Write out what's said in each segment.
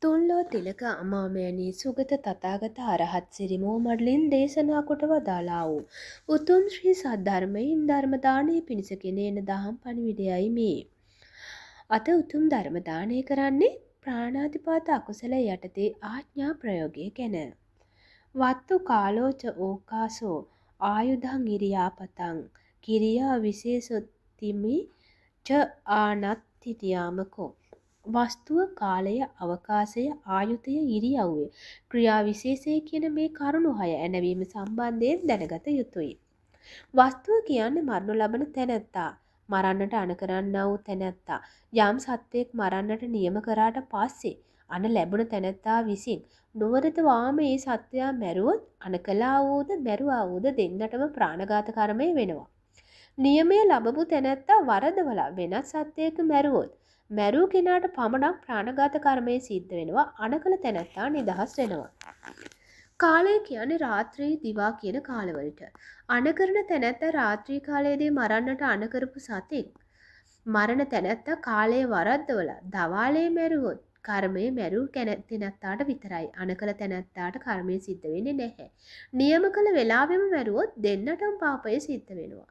තුන්ලෝ තිලක අමාමෑණී සුගත තථාගත අරහත් සිරිමෝ මඩලින් දේශනා කොට වදාළා වූ උතුම් ශ්‍රී සද්ධර්මයෙන් ධර්ම දානය පිණිස ගෙන එන දහම් පණිවිඩයයි මේ. අද උතුම් ධර්ම දානය කරන්නේ ප්‍රාණාතිපාත අකුසල යටතේ ආඥා ප්‍රයෝගය ගැන. වත්තු කාලෝච ඕකාසෝ ආයුධං ඉරියාපතං කිරියා විශේෂොත්තිමි ච ආනත්තිතියාමකෝ. වස්තුව කාලය අවකාශය ආයුධය ඉරියව්ව ක්‍රියා විශේෂය කියන මේ කරුණු 6 ඇනවීම සම්බන්ධයෙන් දැනගත යුතුයි. වස්තුව කියන්නේ මරණු ලබන තැනැත්තා, මරන්නට අණ කරන්නා වූ තැනැත්තා. යම් සත්වයෙක් මරන්නට නියම කරාට පස්සේ අණ ලැබුණ තැනැත්තා විසින් නොවරදවාම ඒ සත්වයා මැරුවොත් අණ කළා වූද මැරුවා වූද දෙන්නටම ප්‍රාණඝාත කර්මය වෙනවා. නියමය ලැබපු තැනැත්තා වරදවලා වෙනත් සත්වයෙක් මැරුවොත් මැරූ කෙනාට පමණක් ප්‍රාණඝාත කර්මය සිද්ධ වෙනවා. අණ කළ තැනැත්තා නිදහස් වෙනවා. කාලය කියන්නේ රාත්‍රී දිවා කියන කාලවලට. අණ කරන තැනැත්තා රාත්‍රී කාලයේදී මරන්නට අණ කරපු සතෙක් මරණ තැනැත්තා කාලය වරද්දවලා දවාලේ මැරුවොත් කර්මය මැරූ තැනැත්තාට විතරයි. අණ කළ තැනැත්තාට කර්මය සිද්ධ වෙන්නේ නැහැ. නියම කළ වෙලාවෙම මැරුවොත් දෙන්නටම පාපය සිද්ධ වෙනවා.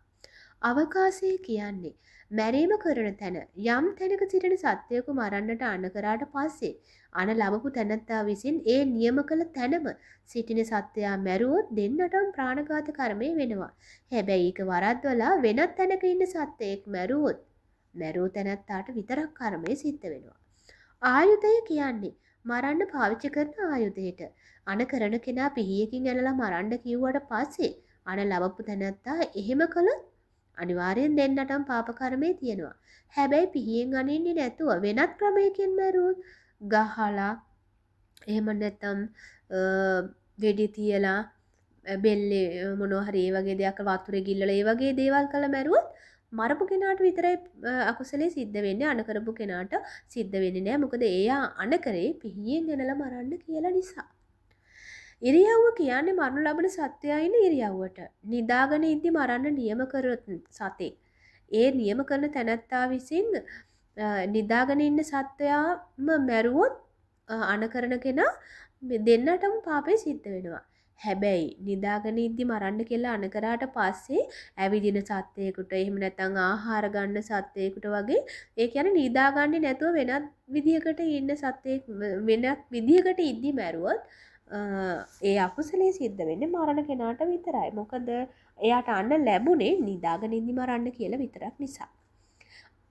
අවකාශය කියන්නේ මැරීම කරන තැන. යම් තැනක සිටින සත්වයෙකු මරන්නට අණ කරාට පස්සේ අණ ලබපු තැනැත්තා විසින් ඒ නියම කළ තැනම සිටින සත්වයා මැරුවොත් දෙන්නටම ප්‍රාණඝාත කර්මය වෙනවා. හැබැයි ඒක වරද්දවලා වෙනත් තැනක ඉන්න සත්වයෙක් මැරුවොත් මැරූ තැනැත්තාට විතරක් කර්මය සිද්ධ වෙනවා. ආයුධය කියන්නේ මරන්න පාවිච්චි කරන ආයුධයට. අණ කරන කෙනා පිහියකින් ඇනලා මරන්න කිව්වට පස්සේ අණ ලබපු තැනැත්තා එහෙම කළොත් අනිවාර්යෙන් දෙන්නටම පාප කර්මය තියෙනවා. හැබැයි පිහියෙන් අනින්නේ නැතුව වෙනත් ක්‍රමයකින් මැරුවොත් ගහලා එහෙම නැත්නම් වෙඩි තියලා බෙල්ලේ මොනවා හරි ඒ වගේ දෙයක් වතුරේ ගිල්ලලා ඒ වගේ දේවල් කළා මැරුවොත් මරපු කෙනාට විතරයි අකුසලයේ සිද්ධ වෙන්නේ. අණ කරපු කෙනාට සිද්ධ වෙන්නේ නැහැ. මොකද එයා අණ කරේ පිහියෙන් ඇනලා මරන්න කියලා නිසා. ඉරියව්ව කියන්නේ මරණු ලබන සත්වයා ඉන්න ඉරියව්වට. නිදාගෙන ඉද්දි මරන්න නියම කරොත් සතෙක්. ඒ නියම කරන තැනැත්තා විසින් නිදාගෙන ඉන්න සත්වයාම මැරුවොත් අණ කරන කෙනා දෙන්නටම පාපය සිද්ධ වෙනවා. හැබැයි නිදාගෙන ඉද්දි මරන්න කියලා අණ කරාට පස්සේ ඇවිදින සත්වයකට එහෙම නැත්නම් ආහාර ගන්න සත්වයකට වගේ ඒ කියන්නේ නිදාගන්නේ නැතුව වෙනත් විදියකට ඉන්න සත්වයෙක් වෙනත් විදියකට ඉද්දි මැරුවොත් ඒ අකුසලයේ සිද්ධ වෙන්නේ මරණ කෙනාට විතරයි. මොකද එයාට අන්න ලැබුණේ නිදාගෙන ඉඳි මරන්න කියලා විතරක් නිසා.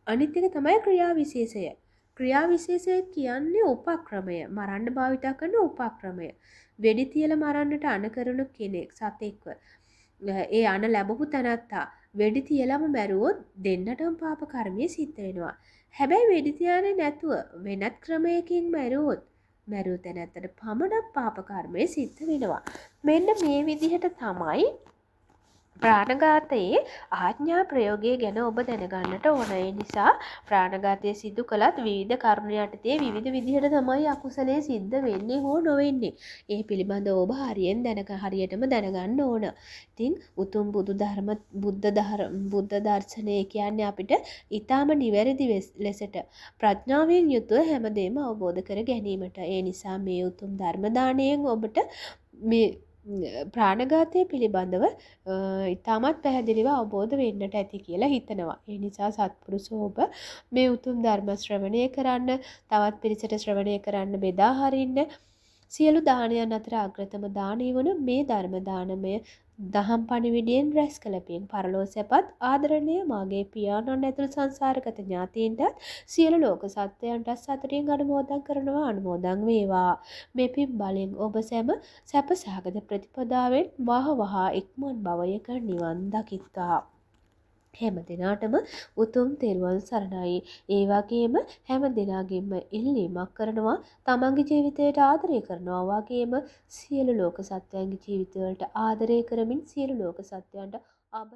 අනිත් එක තමයි ක්‍රියා විශේෂය. ක්‍රියා විශේෂය කියන්නේ උපක්‍රමය. මරන්න භාවිතා කරන උපක්‍රමය. වෙඩි තියලා මරන්නට අණ කරන කෙනෙක් සතෙක්ව ඒ අණ ලැබපු තැනත්තා වෙඩි තියලාම මැරුවොත් දෙන්නටම පාප කර්මය සිද්ධ වෙනවා. හැබැයි වෙඩි තියන්නේ නැතුව වෙනත් ක්‍රමයකින් මැරුවොත් මැරූ තැනැත්තට පමණක් පාප කර්මය සිද්ධ වෙනවා. මෙන්න මේ විදිහට තමයි ප්‍රාණඝාතයේ ආඥා ප්‍රයෝගය ගැන ඔබ දැනගන්නට ඕන. ඒ නිසා ප්‍රාණඝාතය සිදු කළත් විවිධ කරුණු යටතේ විවිධ විදිහට තමයි අකුසලයේ සිද්ධ වෙන්නේ හෝ නොවෙන්නේ. ඒ පිළිබඳව ඔබ හරියටම දැනගන්න ඕන. ඉතින් උතුම් බුද්ධ දර්ශනය කියන්නේ අපිට ඊටාම නිවැරදි ලෙසට ප්‍රඥාවෙන් යුතුව හැමදේම අවබෝධ කර ගැනීමට. ඒ නිසා මේ උතුම් ධර්ම දාණයෙන් ඔබට මේ ප්‍රාණඝාතය පිළිබඳව ඉතාමත් පැහැදිලිව අවබෝධ වෙන්නට ඇති කියලා හිතනවා. ඒ නිසා සත්පුරුෂෝ ඔබ මේ උතුම් ධර්ම ශ්‍රවණය කරන්න, තවත් පිරිසට ශ්‍රවණය කරන්න බෙදා හරින්න. සියලු දානයන් අතර අග්‍රතම දානය වන මේ ධර්ම දානමය දහම් පණිවිඩයෙන් රැස් කළ පින් පරලෝ සැපත් ආදරණීය මාගේ පියාණන් ඇතුළු සංසාරගත ඥාතීන්ට සියලු ලෝක සත්වයන්ට සතුටින් අනුමෝදන් වේවා. මේ පින් බලෙන් ඔබ සැම සැප සහගත ප්‍රතිපදාවෙන් වහ ඉක්මන් භවයක නිවන් දකිත්වා. හැම දිනාටම උතුම් තෙරුවන් සරණයි. ඒ වගේම හැම දිනාගෙම ඉල්ලීමක් කරනවා තමන්ගේ ජීවිතයට ආදරය කරනවා වගේම සියලු ලෝක සත්වයන්ගේ ජීවිතවලට ආදරය කරමින් සියලු ලෝක සත්වයන්ට අභය